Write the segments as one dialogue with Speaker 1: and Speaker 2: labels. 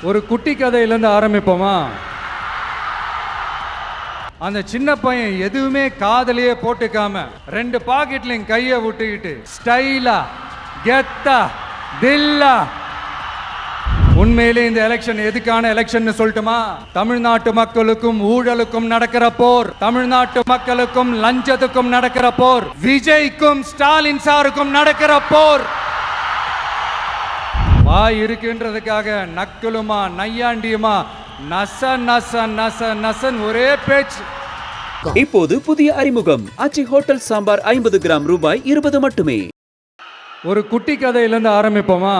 Speaker 1: ஒரு குட்டி கதையிலேருந்து ஆரம்பிப்போமா? அந்த சின்ன பையன் எதுவுமே காதலையே போட்டுக்காம 2 பாக்கெட்லையும் கையை விட்டுக்கிட்டு ஸ்டைலா கெத்தா தில்லா. உண்மையிலே இந்த எலெக்ஷன் எதுக்கான எலெக்ஷன் சொல்லட்டுமா? தமிழ்நாட்டு மக்களுக்கும் ஊழலுக்கும் நடக்கிற போர், தமிழ்நாட்டு மக்களுக்கும் லஞ்சத்துக்கும் நடக்கிற போர், விஜய்க்கும் ஸ்டாலின் சாருக்கும் நடக்கிற போர். வாய் இருக்குன்றதுக்காக நக்கலுமா நையாண்டியுமா நச நச நச நசன் ஒரே பேச்சு.
Speaker 2: இப்போது புதிய அறிமுகம் ஆச்சி ஹோட்டல் சாம்பார் 50 கிராம் ரூபாய் 20 மட்டுமே.
Speaker 1: ஒரு குட்டி கதையிலிருந்து ஆரம்பிப்போமா?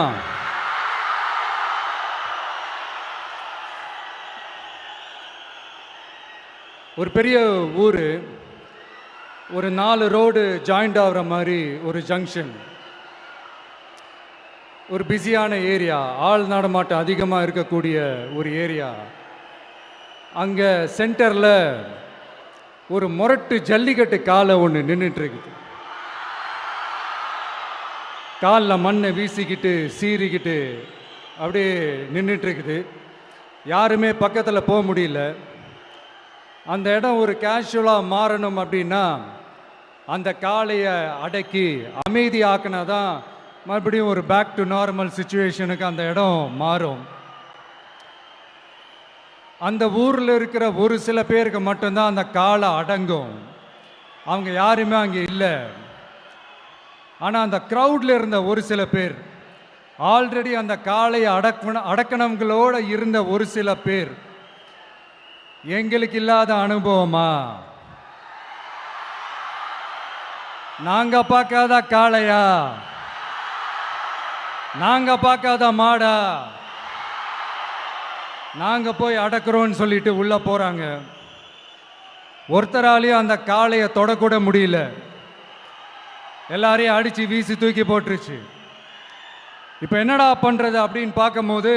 Speaker 1: ஒரு பெரிய ஊர், ஒரு 4 ரோடு ஜாயிண்ட் ஆகிற மாதிரி ஒரு ஜங்ஷன், ஒரு பிஸியான ஏரியா, ஆள் நடமாட்டம் அதிகமாக இருக்கக்கூடிய ஒரு ஏரியா. அங்கே சென்டரில் ஒரு முரட்டு ஜல்லிக்கட்டு காலை ஒன்று நின்றுட்டுருக்குது. காலில் மண்ணை வீசிக்கிட்டு சீறிக்கிட்டு அப்படியே நின்றுட்டுருக்குது. யாருமே பக்கத்தில் போக முடியல. அந்த இடம் ஒரு கேஷுவலாக மாறணும் அப்படின்னா அந்த காளையை அடக்கி அமைதியாக்கினா தான் மறுபடியும் ஒரு பேக் டு நார்மல் சுச்சுவேஷனுக்கு அந்த இடம் மாறும். அந்த ஊரில் இருக்கிற ஒரு சில பேருக்கு மட்டும்தான் அந்த காளை அடங்கும். அவங்க யாருமே அங்கே இல்லை. ஆனால் அந்த க்ரௌடில் இருந்த ஒரு சில பேர், ஆல்ரெடி அந்த காளையை அடக்கணங்களோடு இருந்த ஒரு சில பேர், எங்களுக்கு இல்லாத அனுபவமா? நாங்க பார்க்காத காளையா? நாங்க பார்க்காத மாடா? நாங்க போய் அடக்குறோன்னு சொல்லிட்டு உள்ள போறாங்க. ஒருத்தராலையும் அந்த காளையை தொடக்கூட முடியல. எல்லாரையும் அடிச்சு வீசி தூக்கி போட்டுருச்சு. இப்போ என்னடா பண்றது அப்படின்னு பார்க்கும்போது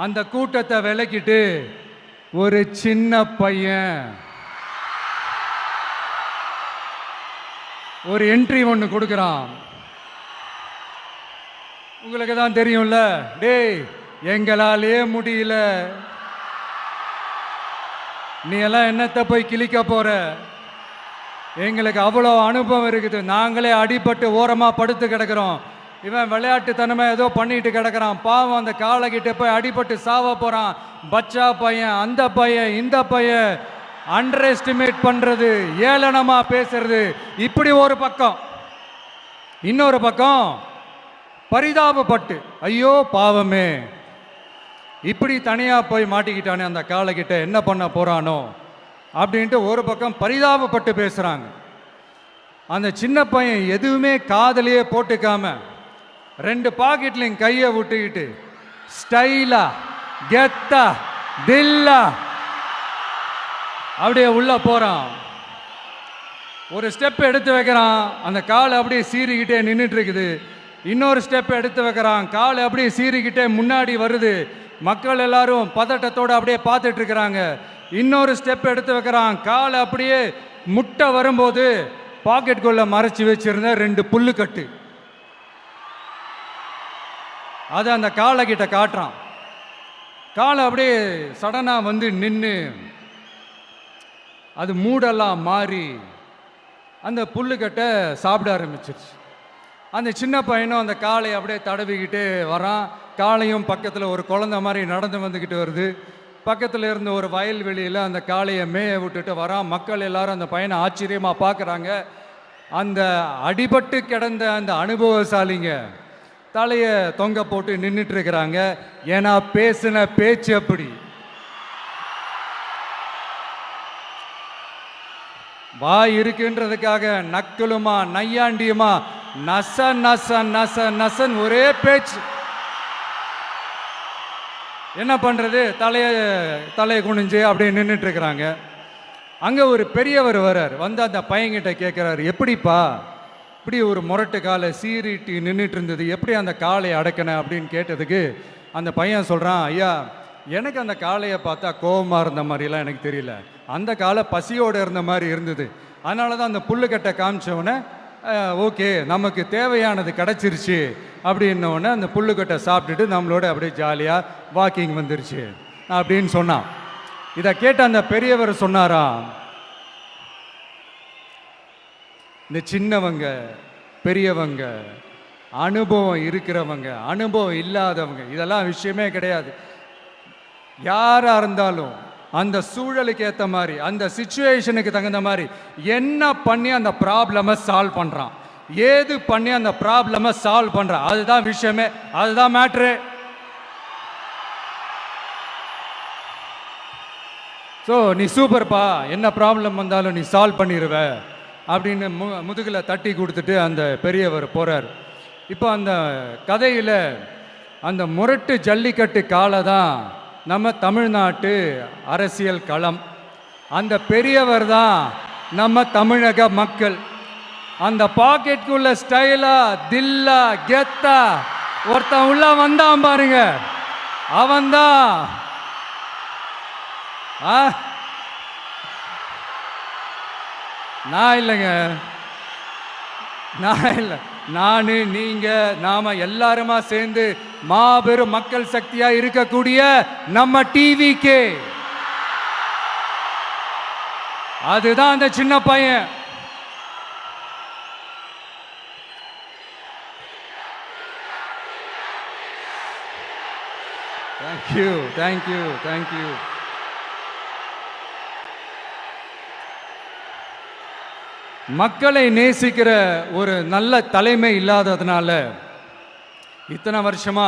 Speaker 1: அந்த கூட்டத்தை விலக்கிட்டு ஒரு சின்ன பையன் ஒரு என்ட்ரி ஒன்று கொடுக்குறான். உங்களுக்கு தான் தெரியும்ல, டேய் எங்களாலே முடியல, நீ எல்லாம் என்னத்தை போய் கிழிக்க போற? எங்களுக்கு அவ்வளோ அனுபவம் இருக்குது, நாங்களே அடிபட்டு ஓரமாக படுத்து கிடக்கிறோம். இவன் விளையாட்டுத்தனமா ஏதோ பண்ணிட்டு கிடக்கிறான், பாவம் அந்த காளைகிட்ட போய் அடிபட்டு சாவ போறான். பச்சா பையன், அந்த பையன், இந்த பையன், அண்டர் எஸ்டிமேட் பண்றது, ஏளனமா பேசுறது, இப்படி ஒரு பக்கம். இன்னொரு பக்கம் பரிதாபப்பட்டு ஐயோ பாவமே இப்படி தனியா போய் மாட்டிக்கிட்டானே அந்த காளைகிட்ட, என்ன பண்ண போறானோ அப்படின்ட்டு ஒரு பக்கம் பரிதாபப்பட்டு பேசுறாங்க. அந்த சின்ன பையன் எதுவுமே காதலையே போட்டுக்காம 2 பாக்கெட்லையும் கையை விட்டுக்கிட்டு ஸ்டைலா கெத்தா தில்லா அப்படியே உள்ள போறான். ஒரு ஸ்டெப் எடுத்து வைக்கிறான், அந்த காலை அப்படியே சீறிக்கிட்டே நின்றுட்டு இருக்குது. இன்னொரு ஸ்டெப் எடுத்து வைக்கிறான், காலை அப்படியே சீறிக்கிட்டே முன்னாடி வருது. மக்கள் எல்லாரும் பதட்டத்தோடு அப்படியே பார்த்துட்டு இருக்கிறாங்க. இன்னொரு ஸ்டெப் எடுத்து வைக்கிறான், காலை அப்படியே முட்டை வரும்போது பாக்கெட்டுக்குள்ள மறைச்சி வச்சிருந்த 2 புல்லுக்கட்டு அதை அந்த காளை கிட்ட காட்டுறான். காளை அப்படியே சடனா வந்து நின்று அது மூடெல்லாம் மாறி அந்த புல்லுக்கட்டை சாப்பிட ஆரம்பிச்சிருச்சு. அந்த சின்ன பையனும் அந்த காளையை அப்படியே தடவிக்கிட்டே வரான். காளையும் பக்கத்தில் ஒரு குழந்தை மாதிரி நடந்து வந்துக்கிட்டு வருது. பக்கத்தில் இருந்த ஒரு வயல்வெளியில் அந்த காளையை மேய விட்டுட்டு வரான். மக்கள் எல்லாரும் அந்த பையனை ஆச்சரியமாக பார்க்குறாங்க. அந்த அடிபட்டு கிடந்த அந்த அனுபவசாலிங்க தலையை தொங்க போட்டு நின்றுட்டு இருக்கிறாங்க. ஏன்னா பேசின பேச்சு அப்படி. வாய் இருக்குன்றதுக்காக நக்கலுமா நையாண்டியுமா நச நச நச நசன் ஒரே பேச்சு. என்ன பண்றது? தலையை குனிஞ்சு அப்படியே நின்றுட்டு இருக்கிறாங்க. அங்கே ஒரு பெரியவர் வர்றார். வந்து அந்த பையன்கிட்ட கேட்குறாரு, எப்படிப்பா இப்படி ஒரு முரட்டு காலை சீறிட்டு நின்றுட்டு இருந்தது, எப்படி அந்த காளையை அடக்கின அப்படின்னு கேட்டதுக்கு அந்த பையன் சொல்கிறான், ஐயா எனக்கு அந்த காளையை பார்த்தா கோபமாக இருந்த மாதிரிலாம் எனக்கு தெரியல, அந்த காலை பசியோடு இருந்த மாதிரி இருந்தது. அதனால தான் அந்த புல்லுக்கட்டை காமிச்சவனை ஓகே நமக்கு தேவையானது கிடச்சிருச்சு அப்படின்னோடனே அந்த புல்லுக்கட்டை சாப்பிட்டுட்டு நம்மளோட அப்படியே ஜாலியாக வாக்கிங் வந்துருச்சு அப்படின்னு சொன்னான். இதை கேட்ட அந்த பெரியவர் சொன்னாராம், இந்த சின்னவங்க பெரியவங்க அனுபவம் இருக்கிறவங்க அனுபவம் இல்லாதவங்க இதெல்லாம் விஷயமே கிடையாது. யாராக இருந்தாலும் அந்த சூழலுக்கு ஏற்ற மாதிரி அந்த சிச்சுவேஷனுக்கு தகுந்த மாதிரி என்ன பண்ணி அந்த ப்ராப்ளமை சால்வ் பண்ணுறான், ஏது பண்ணி அந்த ப்ராப்ளமை சால்வ் பண்ணுறான், அதுதான் விஷயமே, அதுதான் மேட்ரு. ஸோ நீ சூப்பர்ப்பா, என்ன ப்ராப்ளம் வந்தாலும் நீ சால்வ் பண்ணிடுவ அப்படின்னு முதுகில் தட்டி கொடுத்துட்டு அந்த பெரியவர் போகிறார். இப்போ அந்த கதையில் அந்த முரட்டு ஜல்லிக்கட்டு காலை தான் நம்ம தமிழ்நாட்டு அரசியல் களம். அந்த பெரியவர் தான் நம்ம தமிழக மக்கள். அந்த பாக்கெட்டுக்குள்ள ஸ்டைலா தில்லா கெத்தா ஒருத்தன் உள்ள வந்தான் பாருங்க, அவன்தான் நான் இல்லைங்க, நான் இல்லை, நானு நீங்க நாம எல்லாருமா சேர்ந்து மாபெரும் மக்கள் சக்தியா இருக்கக்கூடிய நம்ம டிவிக்கு, அதுதான் அந்த சின்ன பையன். Thank you thank you thank you. மக்களை நேசிக்கிற ஒரு நல்ல தலைமை இல்லாததுனால இத்தனை வருஷமா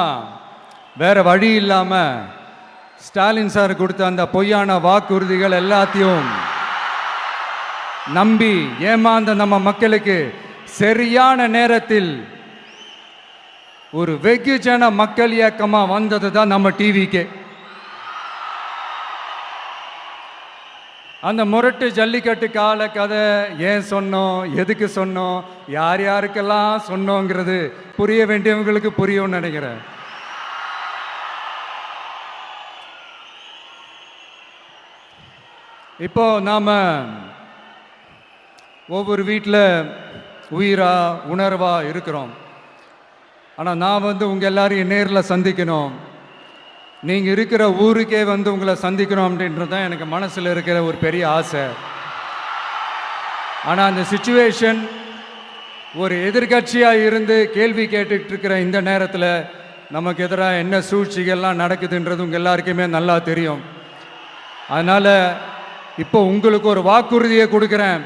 Speaker 1: வேற வழி இல்லாம ஸ்டாலின் சார் கொடுத்த அந்த பொய்யான வாக்குறுதிகள் எல்லாத்தையும் நம்பி ஏமாந்த நம்ம மக்களுக்கு சரியான நேரத்தில் ஒரு வெகுஜன மக்கள் இயக்கமா வந்தது தான் நம்ம டிவிக்கு. அந்த முரட்டு ஜல்லிக்கட்டு கால கதை ஏன் சொன்னோம், எதுக்கு சொன்னோம், யார் யாருக்கெல்லாம் சொன்னோங்கிறது புரிய வேண்டியவங்களுக்கு புரியும்னு நினைக்கிறேன். இப்போ நாம ஒவ்வொரு வீட்டில் உயிரா உணர்வா இருக்கிறோம். ஆனால் நான் உங்கள் எல்லாரையும் நேரில் சந்திக்கணும், நீங்கள் இருக்கிற ஊருக்கே உங்களை சந்திக்கணும் அப்படின்றது தான் எனக்கு மனசில் இருக்கிற ஒரு பெரிய ஆசை. ஆனால் அந்த சிச்சுவேஷன் ஒரு எதிர்கட்சியாக இருந்து கேள்வி கேட்டுட்டு இருக்கிற இந்த நேரத்தில் நமக்கு எதிராக என்ன சூழ்ச்சிகள்லாம் நடக்குதுன்றது உங்கள் எல்லாருக்குமே நல்லா தெரியும். அதனால் இப்போ உங்களுக்கு ஒரு வாக்குறுதியை கொடுக்குறேன்,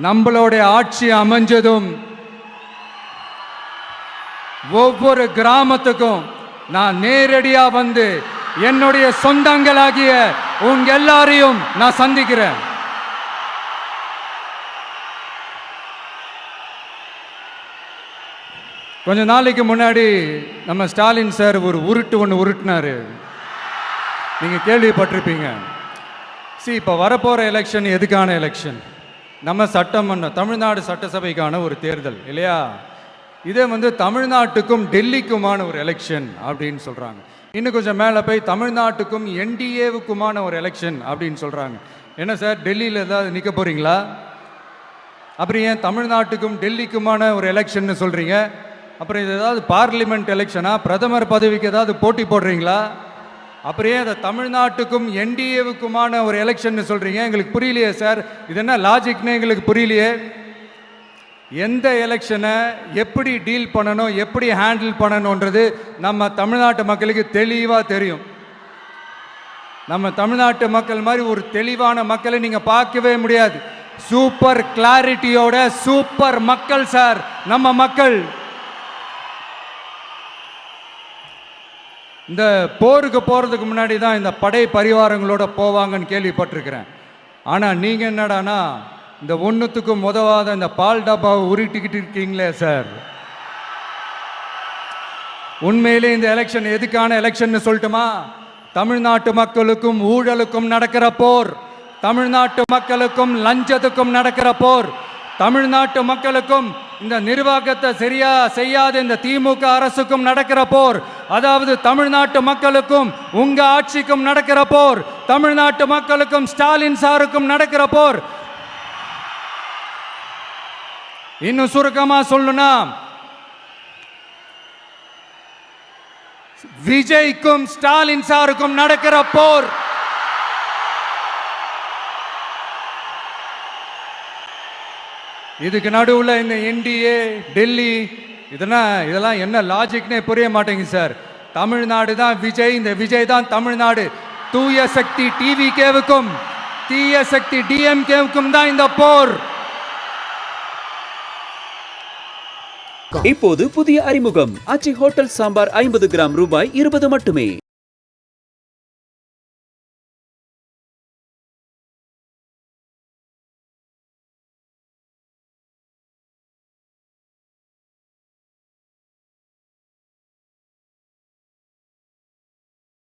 Speaker 1: நம்மளுடைய ஆட்சி அமைஞ்சதும் ஒவ்வொரு கிராமத்துக்கும் நான் நேரடியா வந்து என்னுடைய சொந்தங்களாகிய உங்க எல்லாரையும் நான் சந்திக்கிறேன். கொஞ்ச நாளைக்கு முன்னாடி நம்ம ஸ்டாலின் சார் ஒரு ஒன்று உருட்டினாரு, நீங்க கேள்விப்பட்டிருப்பீங்க. இப்போ வரப்போற எலெக்ஷன் எதுக்கான எலெக்ஷன்? நம்ம சட்டமன்ற தமிழ்நாடு சட்டசபைக்கான ஒரு தேர்தல் இல்லையா? இதே தமிழ்நாட்டுக்கும் டெல்லிக்குமான ஒரு எலெக்ஷன் அப்படின்னு சொல்றாங்க. இன்னும் கொஞ்சம் மேலே போய் தமிழ்நாட்டுக்கும் என்டிஏவுக்குமான ஒரு எலெக்ஷன் அப்படின்னு சொல்றாங்க. என்ன சார், டெல்லியில் ஏதாவது நிற்க போறீங்களா? அப்புறம் ஏன் தமிழ்நாட்டுக்கும் டெல்லிக்குமான ஒரு எலெக்ஷன் சொல்றீங்க? அப்புறம் இது ஏதாவது பார்லிமெண்ட் எலெக்ஷனா, பிரதமர் பதவிக்கு ஏதாவது போட்டி போடுறீங்களா? அப்புறம் ஏன் தமிழ்நாட்டுக்கும் என்டிஏவுக்குமான ஒரு எலெக்ஷன் சொல்றீங்க? எங்களுக்கு புரியலையே சார், இது என்ன லாஜிக்னு எங்களுக்கு புரியலையே. எந்த எலெக்ஷனை எப்படி டீல் பண்ணணும், எப்படி ஹேண்டில் பண்ணணுன்றது நம்ம தமிழ்நாட்டு மக்களுக்கு தெளிவாக தெரியும். நம்ம தமிழ்நாட்டு மக்கள் மாதிரி ஒரு தெளிவான மக்களை நீங்கள் பார்க்கவே முடியாது. சூப்பர் கிளாரிட்டியோட சூப்பர் மக்கள் சார் நம்ம மக்கள். இந்த போருக்கு போகிறதுக்கு முன்னாடி தான் இந்த படை பரிவாரங்களோட போவாங்கன்னு கேள்விப்பட்டிருக்கிறேன். ஆனால் நீங்கள் என்னடானா இந்த ஒன்றுத்துக்கும் உதவாத இந்த பால் டப்பாவை உருட்டிக்கிட்டு இருக்கீங்களே சார். உண்மையிலே இந்த எலெக்ஷன் எதுக்கான எலெக்ஷன் சொல்லட்டுமா? தமிழ்நாட்டு மக்களுக்கும் ஊழலுக்கும் நடக்கிற போர், தமிழ்நாட்டு மக்களுக்கும் லஞ்சத்துக்கும் நடக்கிற போர், தமிழ்நாட்டு மக்களுக்கும் இந்த நிர்வாகத்தை சரியா செய்யாத இந்த திமுக அரசுக்கும் நடக்கிற போர், அதாவது தமிழ்நாட்டு மக்களுக்கும் உங்க ஆட்சிக்கும் நடக்கிற போர், தமிழ்நாட்டு மக்களுக்கும் ஸ்டாலின் சாருக்கும் நடக்கிற போர். இன்னும் சுருக்கமா சொல்லணும்னா விஜய்க்கும் ஸ்டாலின் சாருக்கும் நடக்கிற போர் இதுக்கு நடுவுல இந்த என்டிஏ டெல்லி இதெல்லாம் என்ன லாஜிக்னே புரிய மாட்டேங்குது சார். தமிழ்நாடு தான் விஜய், இந்த விஜய் தான் தமிழ்நாடு. தூய சக்தி டிவிகேவுக்கும் தீய சக்தி டிஎம்கேவுக்கும் தான் இந்த போர்.
Speaker 2: இப்போது புதிய அறிமுகம் ஆச்சி ஹோட்டல் சாம்பார் 50 கிராம் ரூபாய் 20 மட்டுமே.